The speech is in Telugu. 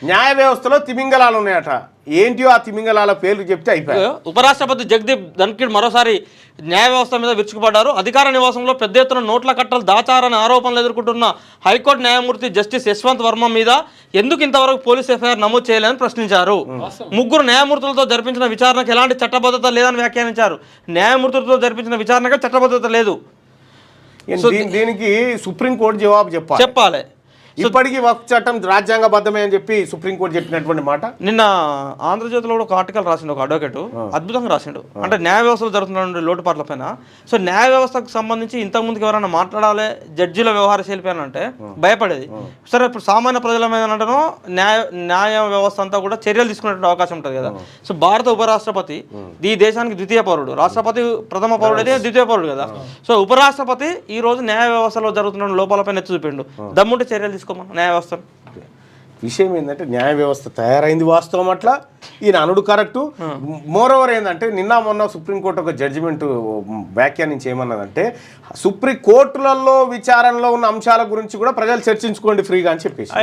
న్యాయ వ్యవస్థలో తిమింగలాలు ఉన్నాయట. ఏంటియో ఆ తిమింగలాల పేర్లు చెప్తే అయిపోయాయి. ఉపరాష్ట్రపతి జగదీప్ ధన్ఖడ్ మరోసారి న్యాయ వ్యవస్థ మీద విరుచుకుపడ్డారు. అధికార నివాసంలో పెద్ద ఎత్తున నోట్ల కట్టలు దాచారని ఆరోపణలు ఎదుర్కొంటున్న హైకోర్టు న్యాయమూర్తి జస్టిస్ యశ్వంత్ వర్మ మీద ఎందుకు ఇంతవరకు పోలీస్ ఎఫ్ఐఆర్ నమోదు చేయాలని ప్రశ్నించారు. ముగ్గురు న్యాయమూర్తులతో జరిపించిన విచారణకు ఎలాంటి చట్టబద్ధత లేదని వ్యాఖ్యానించారు. న్యాయమూర్తులతో జరిపించిన విచారణకు చట్టబద్ధత లేదు. దీనికి సుప్రీంకోర్టు జవాబు చెప్పాలి. ఇప్పటికీ వక్ఫ్ చట్టం రాజ్యాంగబద్ధమే అని చెప్పి సుప్రీంకోర్టు చెప్పినటువంటి మాట. నిన్న ఆంధ్రజ్యోతిలో కూడా ఒక ఆర్టికల్ రాసిండు ఒక అడ్వకేట్, అద్భుతంగా రాసిండు. అంటే న్యాయ వ్యవస్థలో జరుగుతున్న లోటుపాట్ల పైన. సో న్యాయ వ్యవస్థకు సంబంధించి ఇంతకుముందుకు ఎవరైనా మాట్లాడాలి జడ్జిల వ్యవహార శైలి పైన అంటే భయపడేది. సరే ఇప్పుడు సామాన్య ప్రజల మీద అంటేనో న్యాయ వ్యవస్థ అంతా కూడా చర్యలు తీసుకునే అవకాశం ఉంటుంది కదా. సో భారత ఉపరాష్ట్రపతి ఈ దేశానికి ద్వితీయ పౌరుడు, రాష్ట్రపతి ప్రథమ పౌరుడు అయితే ద్వితీయ పౌరుడు కదా. సో ఉపరాష్ట్రపతి ఈ రోజు న్యాయ వ్యవస్థలో జరుగుతున్న లోపాలపైన ఎత్తి చూపిండు. దమ్ముంటే చర్యలు న్యాయ వ్యవస్థ. విషయం ఏంటంటే న్యాయ వ్యవస్థ తయారైంది వాస్తవం, అట్లా ఈయన అనుడు కరెక్టు. మోరోవర్ ఏంటంటే నిన్న మొన్న సుప్రీంకోర్టు ఒక జడ్జిమెంట్ వ్యాఖ్యానించి ఏమన్నదంటే సుప్రీం కోర్టులలో విచారణలో ఉన్న అంశాల గురించి కూడా ప్రజలు చర్చించుకోండి ఫ్రీగా అని చెప్పేసి.